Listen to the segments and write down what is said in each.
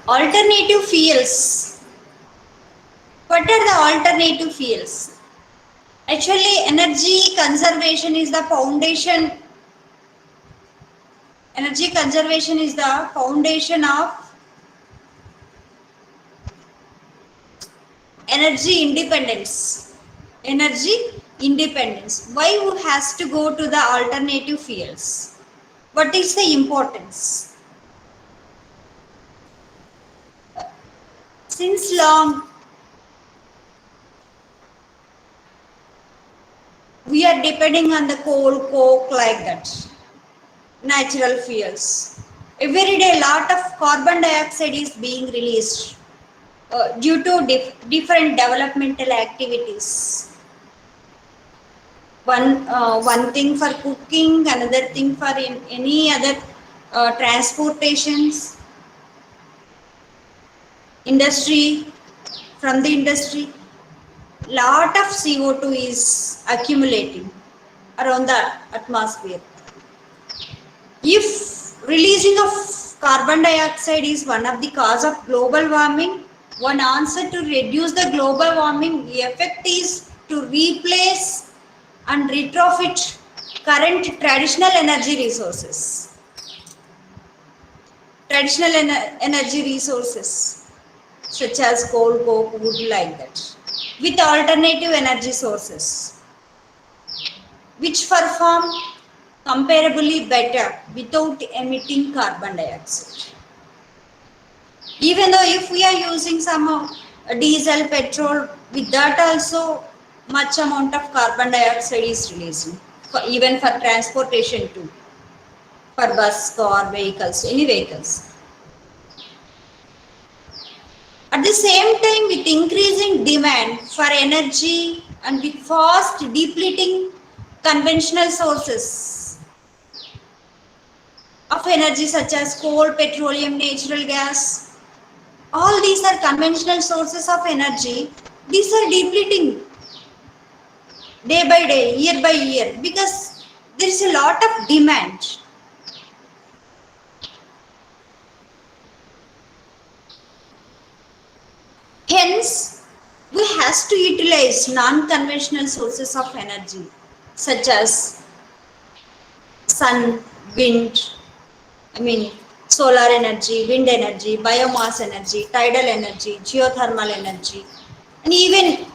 Alternative fuels. What are the alternative fuels? Actually, energy conservation is the foundation. Energy conservation is the foundation of energy independence. Energy independence. Why who has to go to the alternative fuels? What is the importance? Since long, we are depending on the coal, coke, like that, natural fuels. Every day, lot of carbon dioxide is being released due to different developmental activities. One thing for cooking, another thing for any other transportations, industry, from the industry, lot of CO2 is accumulating around the atmosphere. If releasing of carbon dioxide is one of the cause of global warming, one answer to reduce the global warming effect is to replace and retrofit current traditional energy resources. Traditional energy resources such as coal, coke, wood, like that, with alternative energy sources which perform comparably better without emitting carbon dioxide. Even though if we are using some diesel, petrol, with that also much amount of carbon dioxide is releasing, even for transportation too, for bus, car, vehicles, any vehicles. At the same time, with increasing demand for energy and with fast depleting conventional sources of energy such as coal, petroleum, natural gas, all these are conventional sources of energy. These are depleting day by day, year by year, because there is a lot of demand. Hence, we have to utilize non-conventional sources of energy such as sun, wind, solar energy, wind energy, biomass energy, tidal energy, geothermal energy, and even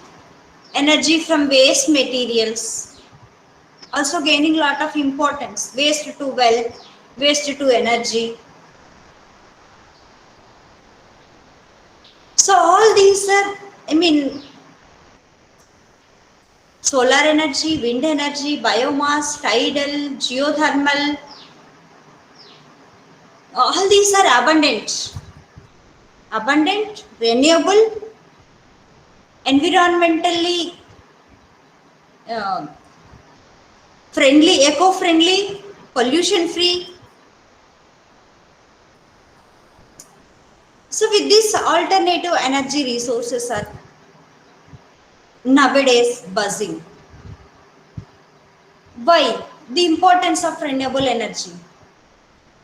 energy from waste materials, also gaining a lot of importance. Waste to wealth, waste to energy. So all these are, solar energy, wind energy, biomass, tidal, geothermal, all these are abundant, renewable, environmentally uh, friendly, eco-friendly, pollution-free. So with these alternative energy resources are nowadays buzzing. Why? The importance of renewable energy.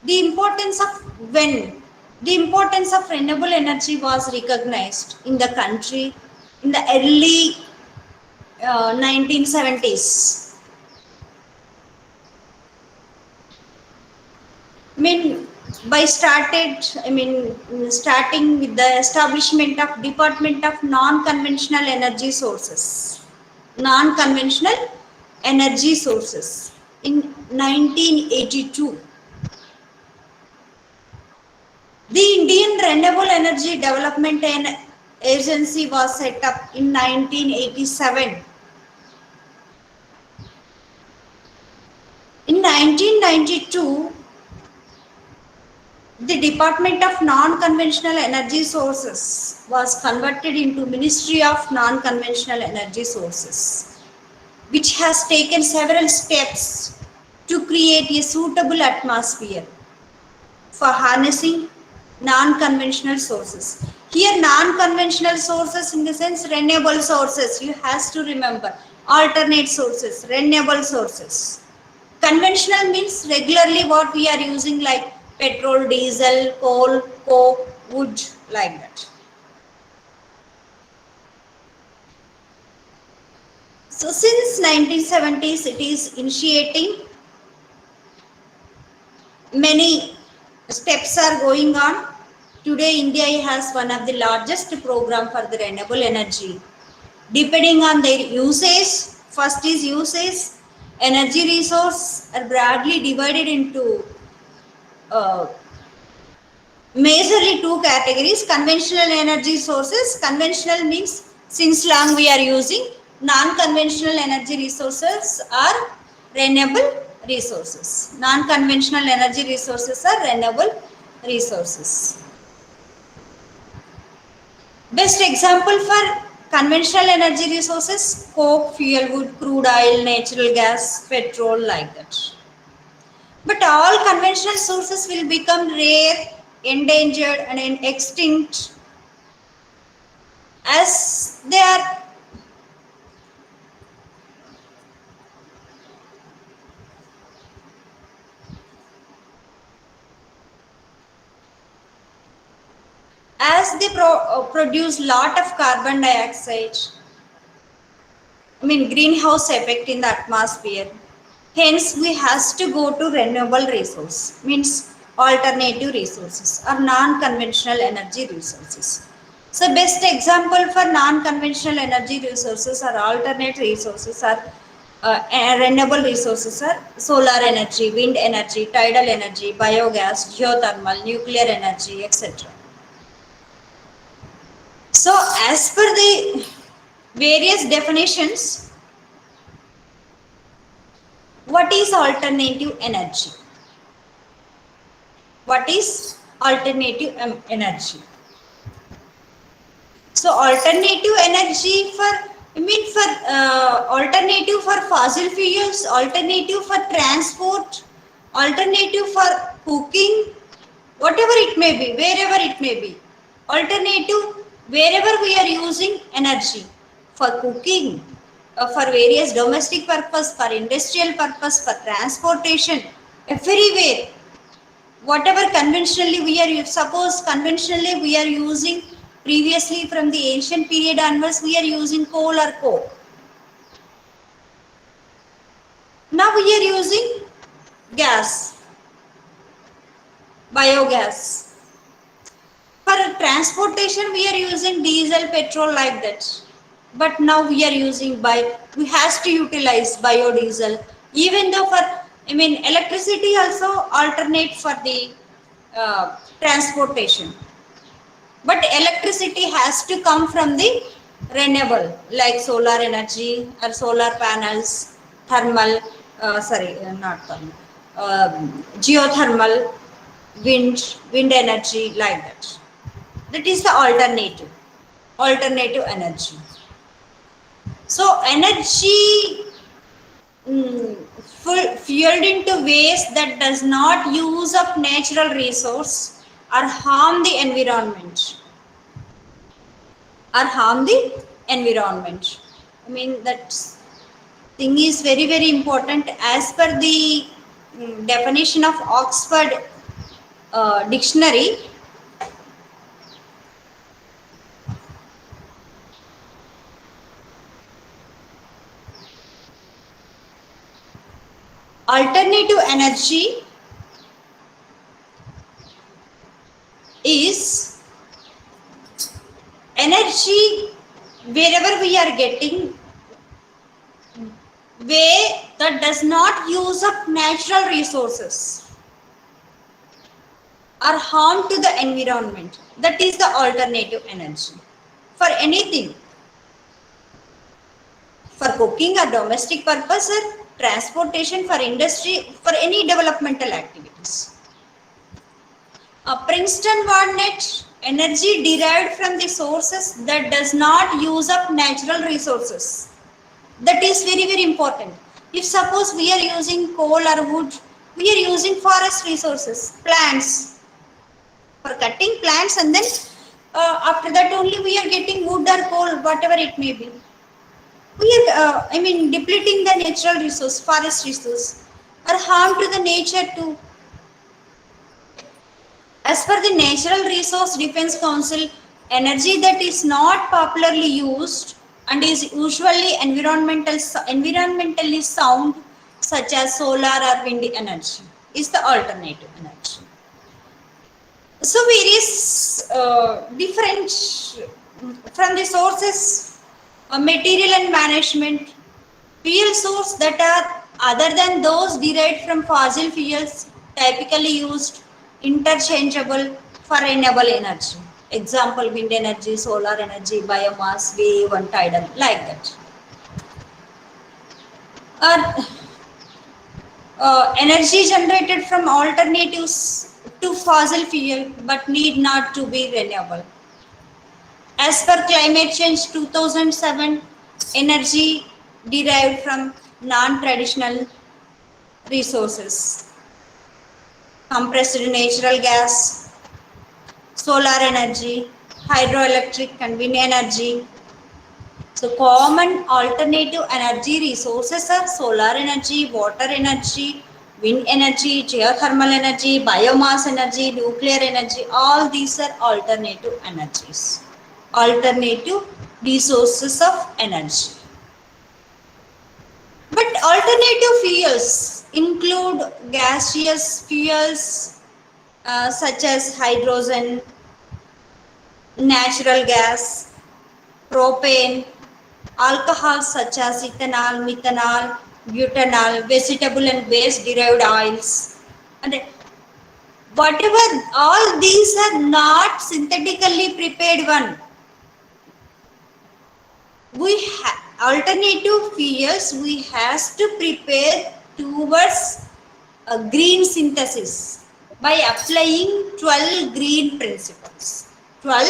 The importance of when the importance of renewable energy was recognized in the country in the early 1970s. I mean, starting with the establishment of Department of Non-Conventional Energy Sources. Non-conventional energy sources in 1982. The Indian Renewable Energy Development Agency was set up in 1987. In 1992, the Department of Non-Conventional Energy Sources was converted into Ministry of Non-Conventional Energy Sources, which has taken several steps to create a suitable atmosphere for harnessing non-conventional sources. Here, non-conventional sources in the sense renewable sources, you have to remember, alternate sources, renewable sources. Conventional means regularly what we are using like petrol, diesel, coal, coke, wood, like that. So since 1970s, it is initiating. Many steps are going on. Today, India has one of the largest program for the renewable energy. Depending on their usage, first is usage, energy resource are broadly divided into uh, majorly two categories. Conventional energy sources. Conventional means since long we are using. Non-conventional energy resources are renewable resources. Non-conventional energy resources are renewable resources. Best example for conventional energy resources: coke, fuel wood, crude oil, natural gas, petrol, like that. But all conventional sources will become rare, endangered, and extinct as they produce lot of carbon dioxide. I mean greenhouse effect in the atmosphere. Hence, we has to go to renewable resource, means alternative resources or non-conventional energy resources. So, best example for non-conventional energy resources or alternate resources are renewable resources are solar energy, wind energy, tidal energy, biogas, geothermal, nuclear energy, etc. So, as per the various definitions, what is alternative energy? What is alternative energy? So alternative energy for, I mean for alternative for fossil fuels, alternative for transport, alternative for cooking, whatever it may be, wherever it may be. Alternative wherever we are using energy for cooking, for various domestic purpose, for industrial purpose, for transportation, everywhere. Whatever conventionally we are, suppose conventionally we are using, previously from the ancient period onwards we are using coal or coke. Now we are using gas, biogas. For transportation we are using diesel, petrol, like that. But now we are using we has to utilize biodiesel. Even though for, I mean electricity also alternate for the transportation. But electricity has to come from the renewable, like solar energy or solar panels, thermal, not thermal, geothermal, wind energy, like that. That is the alternative energy. So energy fueled into ways that does not use up natural resource or harm the environment. I mean that thing is very very important. As per the definition of Oxford dictionary, alternative energy is energy wherever we are getting way that does not use up natural resources or harm to the environment. That is the alternative energy for anything, for cooking or domestic purpose or transportation, for industry, for any developmental activities. Princeton warned energy derived from the sources that does not use up natural resources. That is very very important. If suppose we are using coal or wood, we are using forest resources, plants, for cutting plants, and then after that only we are getting wood or coal, whatever it may be. We are, I mean, depleting the natural resource, forest resource, or harm to the nature too. As per the Natural Resource Defense Council, energy that is not popularly used and is usually environmentally sound, such as solar or wind energy, is the alternative energy. So various different from the sources, material and management, fuel source that are other than those derived from fossil fuels, typically used interchangeable for renewable energy. Example, wind energy, solar energy, biomass, wave and tidal, like that. Or energy generated from alternatives to fossil fuel but need not to be renewable. As per Climate Change 2007, energy derived from non-traditional resources, compressed natural gas, solar energy, hydroelectric and wind energy. So common alternative energy resources are solar energy, water energy, wind energy, geothermal energy, biomass energy, nuclear energy. All these are alternative energies, alternative resources of energy. But alternative fuels include gaseous fuels such as hydrogen, natural gas, propane, alcohols such as ethanol, methanol, butanol, vegetable and waste derived oils. And whatever, all these are not synthetically prepared one. We alternative fuels we has to prepare towards a green synthesis by applying 12 green principles. 12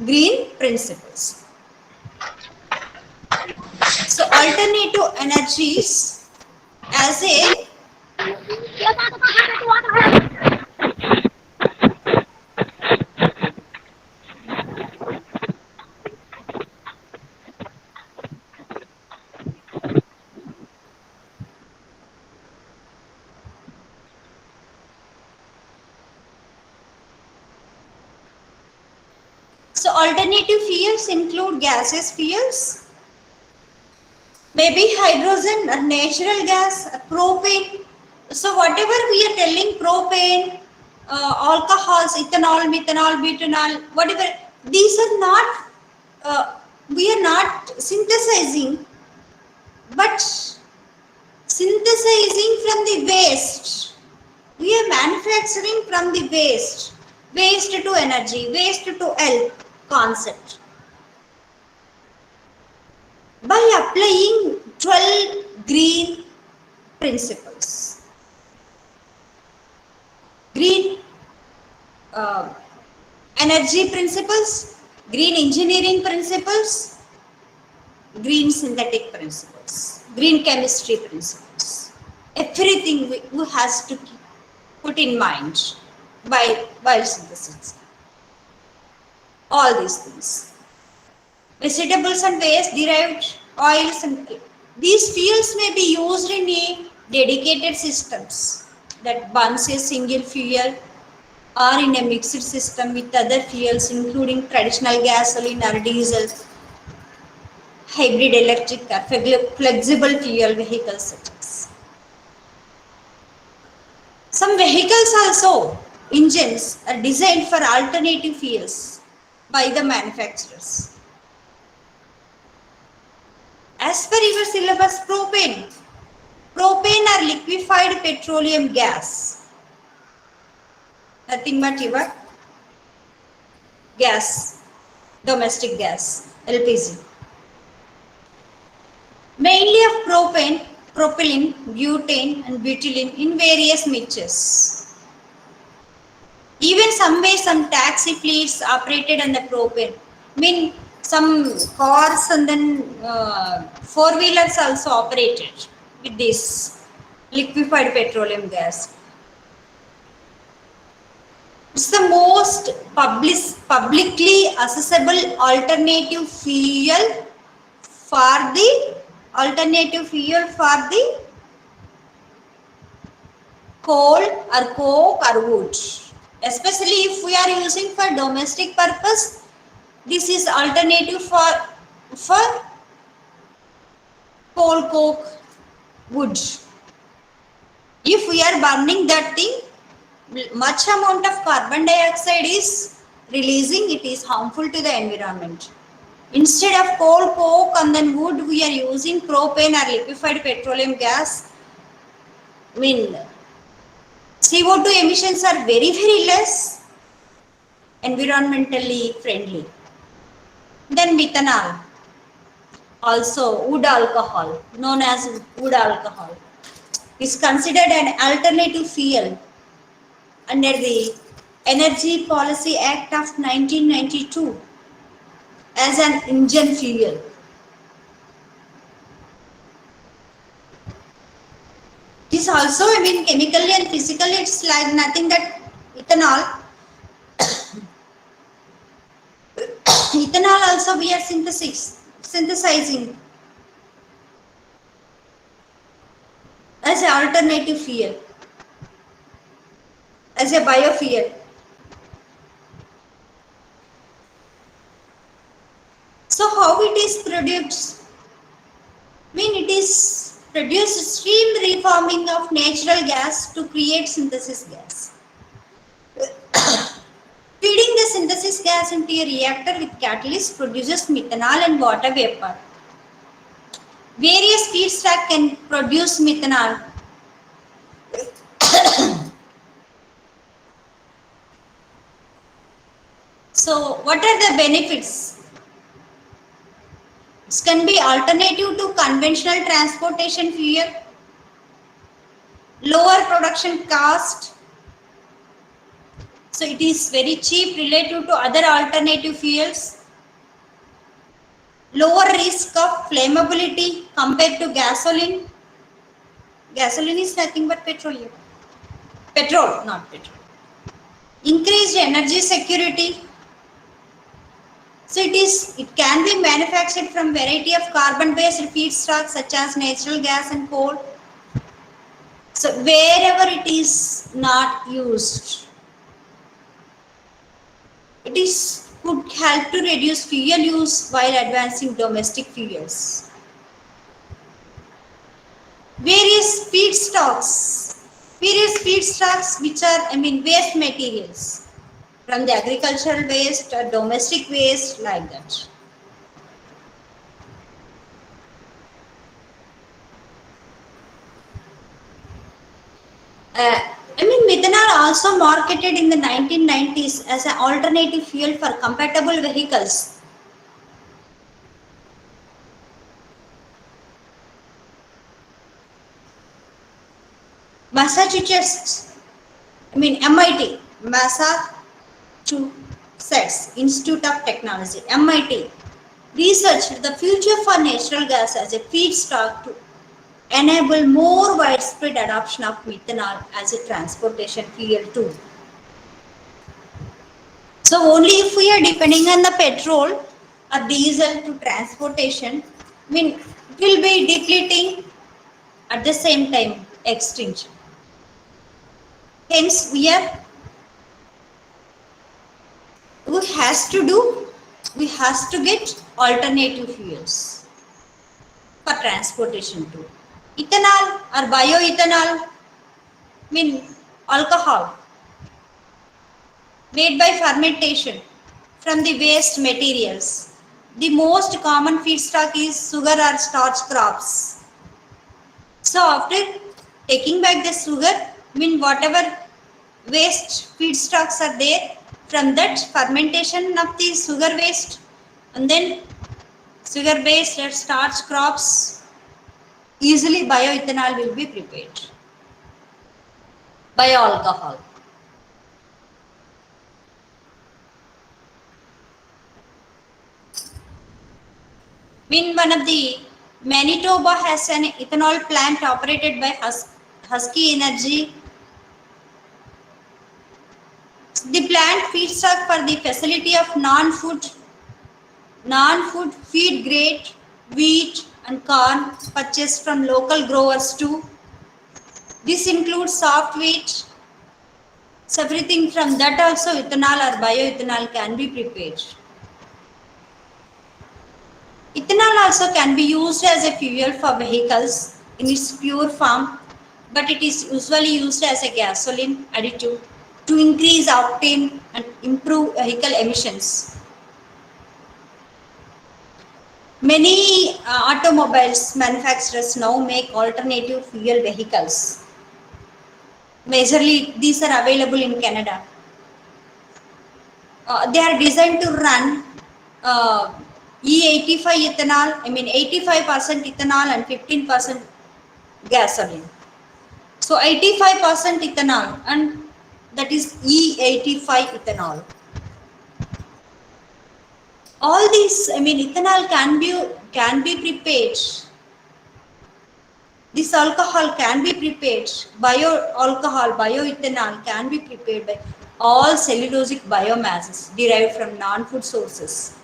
green principles. So alternative energies as a so alternative fuels include gaseous fuels, maybe hydrogen or natural gas, propane. So whatever we are telling, propane, alcohols, ethanol, methanol, butanol, whatever, these are not, we are not synthesizing, but synthesizing from the waste. We are manufacturing from the waste. Waste to energy, waste to health concept. By applying 12 green principles. Green energy principles, green engineering principles, green synthetic principles, green chemistry principles. Everything we has to put in mind while synthesis. All these things. Vegetables and waste derived oils and these fuels may be used in a dedicated systems that burns a single fuel or in a mixed system with other fuels including traditional gasoline or diesel, hybrid electric or flexible fuel vehicles such as. Some vehicles also, engines are designed for alternative fuels by the manufacturers. As per your syllabus, propane or liquefied petroleum gas, nothing but your gas, domestic gas, LPG. Mainly of propane, propylene, butane and butylene in various mixtures. Even some taxi fleets operated on the propane. I mean, some cars and then four-wheelers also operated with this liquefied petroleum gas. It's the most publicly accessible alternative fuel for the coal or coke or wood. especially if we are using for domestic purpose. This is alternative for coal, coke, wood. If we are burning that thing, much amount of carbon dioxide is releasing, it is harmful to the environment. Instead of coal, coke and then wood, we are using propane or liquefied petroleum gas. I mean, CO2 emissions are very, very less, environmentally friendly. Then methanol, also wood alcohol, known as wood alcohol, is considered an alternative fuel under the Energy Policy Act of 1992 as an engine fuel. It is also, I mean, chemically and physically, it's like nothing that ethanol. Ethanol also we are synthesizing as an alternative fuel, as a biofuel. So how it is produced? I mean, it is produced stream reforming of natural gas to create synthesis gas. Feeding the synthesis gas into a reactor with catalyst produces methanol and water vapor. Various feedstock can produce methanol. So, what are the benefits? It can be alternative to conventional transportation fuel, lower production cost. So, it is very cheap relative to other alternative fuels. Lower risk of flammability compared to gasoline. Gasoline is nothing but petroleum. Petrol, not petrol. Increased energy security. So it can be manufactured from variety of carbon-based feedstocks such as natural gas and coal. So wherever it is not used, could help to reduce fuel use while advancing domestic fuels. Various feedstocks which are, I mean, waste materials from the agricultural waste or domestic waste, like that. I mean, methanol also marketed in the 1990s as an alternative fuel for compatible vehicles. Massachusetts, I mean MIT, Massachusetts Institute of Technology, MIT, researched the future for natural gas as a feedstock to enable more widespread adoption of methanol as a transportation fuel too. So only if we are depending on the petrol or diesel to transportation, I mean, it will be depleting at the same time extinction. Hence, we have to get alternative fuels for transportation too. Ethanol or bioethanol, I mean alcohol made by fermentation from the waste materials. The most common feedstock is sugar or starch crops. So after taking back the sugar, I mean whatever waste feedstocks are there, from that fermentation of the sugar waste and then sugar based or starch crops, easily bioethanol will be prepared. Bioalcohol. When one of the Manitoba has an ethanol plant operated by Husky Energy. The plant feedstock for the facility of non-food feed grade wheat and corn purchased from local growers too. This includes soft wheat, So everything from that also ethanol or bioethanol can be prepared. Ethanol also can be used as a fuel for vehicles in its pure form, but it is usually used as a gasoline additive to increase octane and improve vehicle emissions. Many automobiles manufacturers now make alternative fuel vehicles. Majorly, these are available in Canada. They are designed to run uh, E85 ethanol, 85% ethanol and 15% gasoline. So 85% ethanol and that is E85 ethanol. All these, ethanol can be prepared. This alcohol can be prepared. Bioalcohol, bioethanol can be prepared by all cellulosic biomasses derived from non-food sources.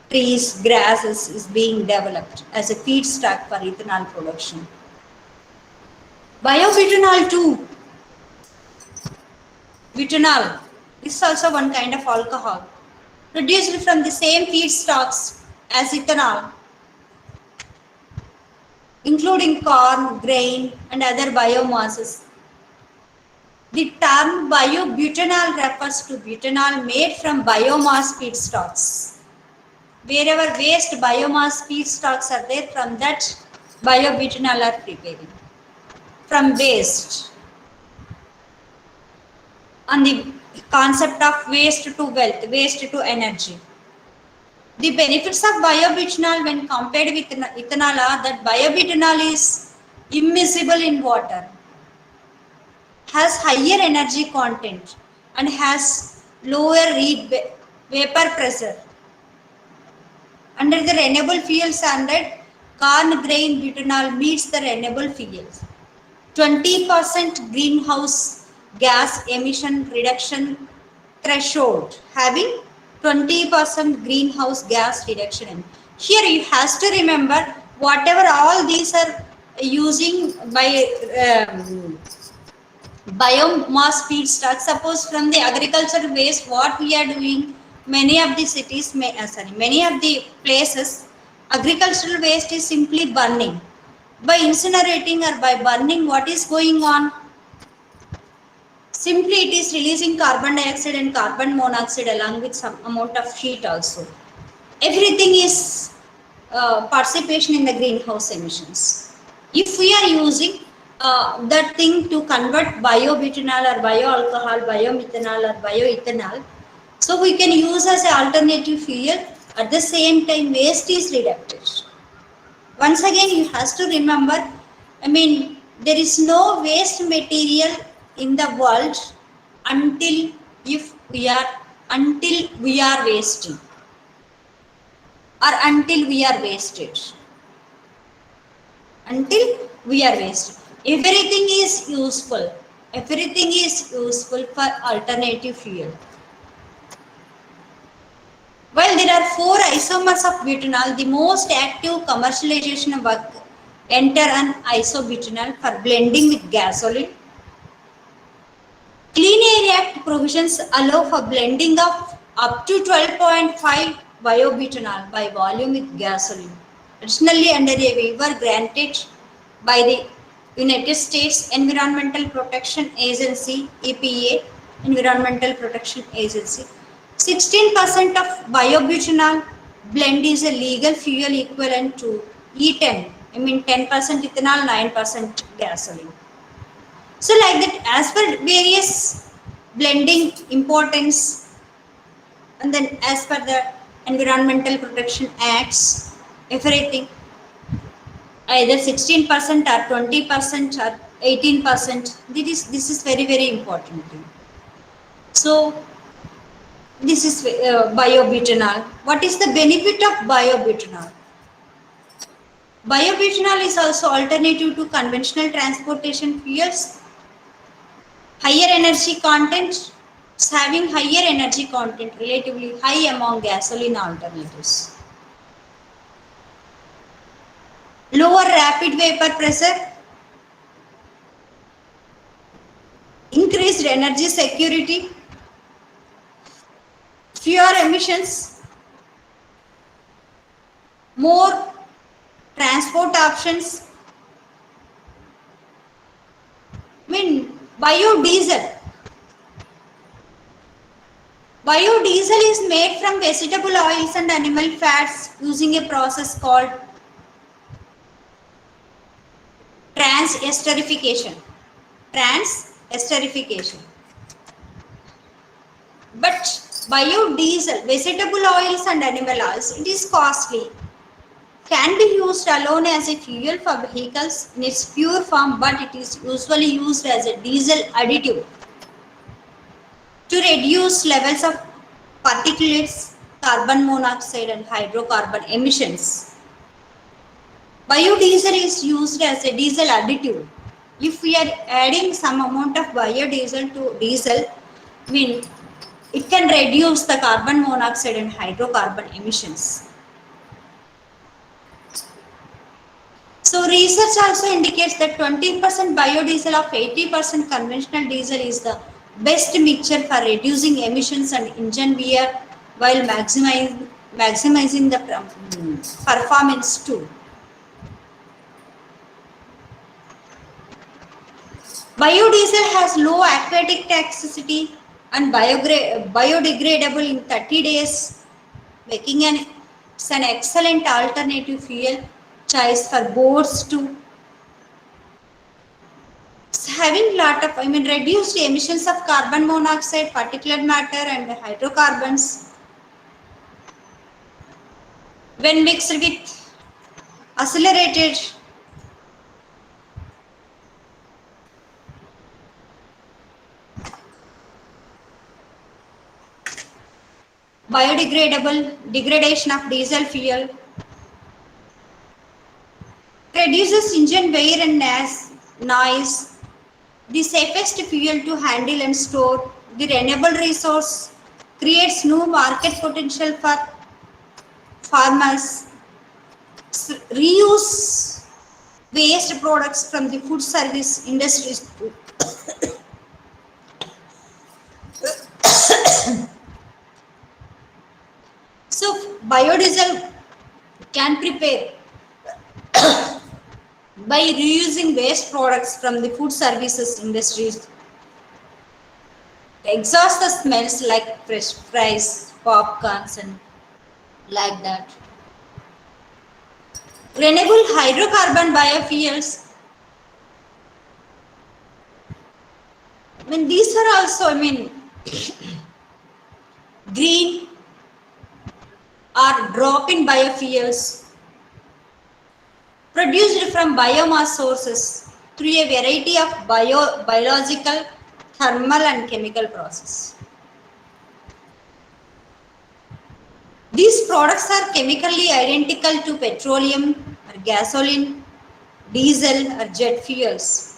Trees, grasses is being developed as a feedstock for ethanol production. Biobutanol too. Butanol is also one kind of alcohol produced from the same feedstocks as ethanol, including corn, grain, and other biomasses. The term biobutanol refers to butanol made from biomass feedstocks. Wherever waste biomass feedstocks are there, from that biobutanol are preparing. From waste. On the concept of waste to wealth, waste to energy. The benefits of biobutanol when compared with ethanol are that biobutanol is immiscible in water, has higher energy content, and has lower vapor pressure. Under the renewable fuel standard, corn grain butanol meets the renewable fuels. 20% greenhouse gas emission reduction threshold, having 20% greenhouse gas reduction. Here you have to remember whatever all these are using by biomass feedstock. Suppose from the agriculture waste, what we are doing, many of the cities, many of the places, agricultural waste is simply burning. By incinerating or by burning, what is going on? Simply it is releasing carbon dioxide and carbon monoxide along with some amount of heat also. Everything is participation in the greenhouse emissions. If we are using that thing to convert biobutanol or bioalcohol, biomethanol or bioethanol, so we can use as an alternative fuel. At the same time, waste is reduced. Once again, you have to remember, there is no waste material in the world until we are wasting or until we are wasted. Until we are wasted. Everything is useful. Everything is useful for alternative fuel. While there are 4 isomers of butanol, the most active commercialization work enter an isobutanol for blending with gasoline. Clean Air Act provisions allow for blending of up to 12.5 biobutanol by volume with gasoline. Additionally, under a waiver granted by the United States Environmental Protection Agency, EPA, Environmental Protection Agency, 16% of biobutanol blend is a legal fuel equivalent to E10, 10% ethanol, 9% gasoline. So like that, as per various blending importance, and then as per the Environmental Protection Acts, everything, either 16% or 20% or 18%, this is very, very important thing. So this is biobutanol. What is the benefit of biobutanol? Biobutanol is also alternative to conventional transportation fuels. Higher energy content, it's having higher energy content, relatively high among gasoline alternatives. Lower rapid vapor pressure, increased increased energy security, fewer emissions, more transport options. I mean, biodiesel. Biodiesel is made from vegetable oils and animal fats using a process called trans-esterification. Trans-esterification. But biodiesel, vegetable oils and animal oils, it is costly. Can be used alone as a fuel for vehicles in its pure form, but it is usually used as a diesel additive to reduce levels of particulates, carbon monoxide and hydrocarbon emissions. Biodiesel is used as a diesel additive. If we are adding some amount of biodiesel to diesel, I mean, it can reduce the carbon monoxide and hydrocarbon emissions. So research also indicates that 20% biodiesel of 80% conventional diesel is the best mixture for reducing emissions and engine wear while maximizing the performance too. Biodiesel has low aquatic toxicity and biodegradable in 30 days, making it's an excellent alternative fuel choice for boats too. It's having lot of, reduced emissions of carbon monoxide, particulate matter and hydrocarbons when mixed with accelerated biodegradable degradation of diesel fuel, reduces engine wear and noise, the safest fuel to handle and store, the renewable resource, creates new market potential for farmers, reuse waste products from the food service industries. So biodiesel can prepare by reusing waste products from the food services industries. Exhaust the smells like fresh fries, popcorns and like that. Renewable hydrocarbon biofuels. These are also, green or drop-in biofuels produced from biomass sources through a variety of biological, thermal and chemical process. These products are chemically identical to petroleum or gasoline, diesel or jet fuels.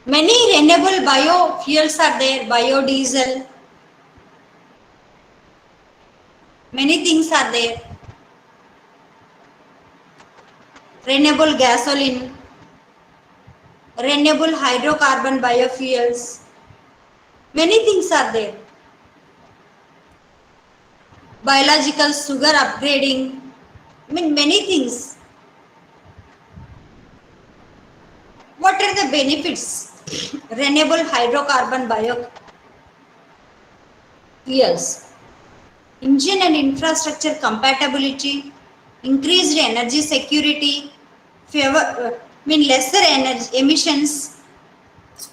Many renewable biofuels are there, biodiesel, many things are there. Renewable gasoline, renewable hydrocarbon biofuels, many things are there. Biological sugar upgrading, many things. What are the benefits? Renewable hydrocarbon biofuels. Engine and infrastructure compatibility, increased energy security, lesser energy emissions,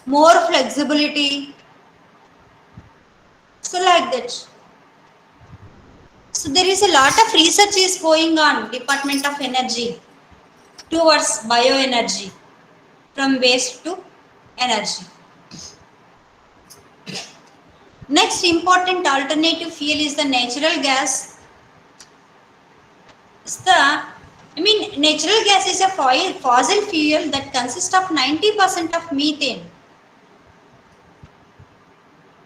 more flexibility. So like that. So there is a lot of research is going on, Department of Energy, towards bioenergy, from waste to energy. Next important alternative fuel is the natural gas. Natural gas is a fossil fuel that consists of 90% of methane.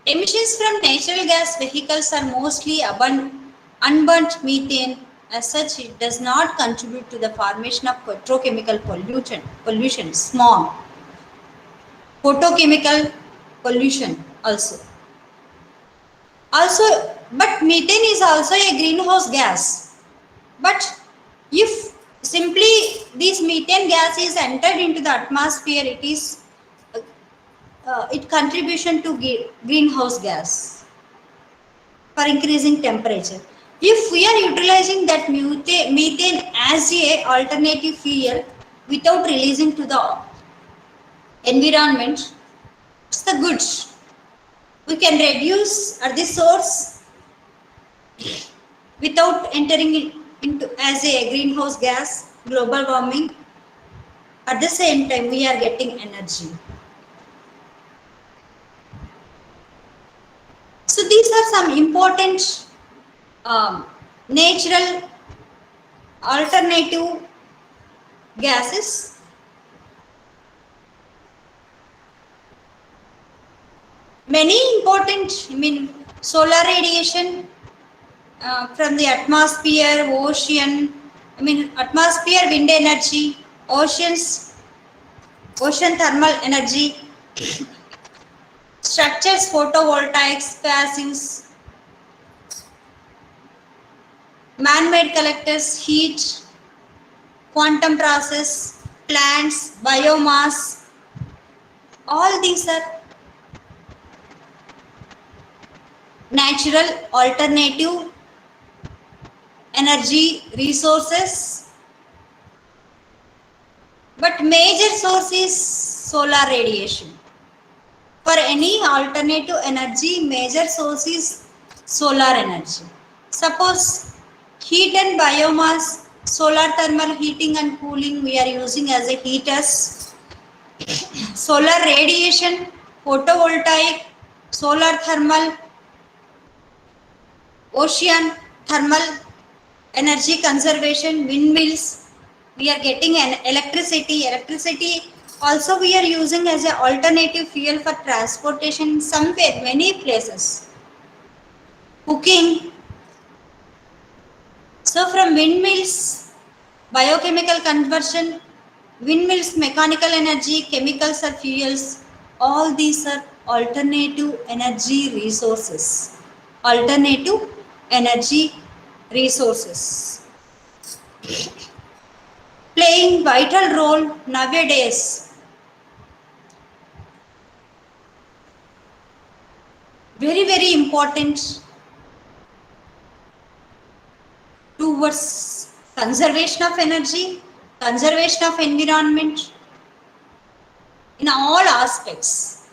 Emissions from natural gas vehicles are mostly unburnt methane. As such, it does not contribute to the formation of petrochemical pollution, smog, photochemical pollution also. But methane is also a greenhouse gas. But if simply this methane gas is entered into the atmosphere, it contribution to greenhouse gas for increasing temperature. If we are utilizing that methane as a alternative fuel without releasing to the environment, it's the good. We can reduce at the source without entering into as a greenhouse gas, global warming. At the same time, we are getting energy. So these are some important natural alternative gases. Many important, solar radiation from the atmosphere, ocean, atmosphere wind energy, ocean thermal energy, structures photovoltaics, passives, man-made collectors, heat, quantum process, plants, biomass, all these are natural alternative energy resources, but major source is solar radiation. For any alternative energy, major source is solar energy. Suppose heat and biomass, solar thermal heating and cooling we are using as a heaters. Solar radiation, photovoltaic, solar thermal, ocean thermal energy conservation, windmills, we are getting an electricity also we are using as an alternative fuel for transportation somewhere, many places, cooking. So from windmills, biochemical conversion, windmills, mechanical energy, chemicals or fuels, all these are alternative energy resources. Alternative energy resources playing vital role nowadays. Very important towards conservation of energy, conservation of environment in all aspects.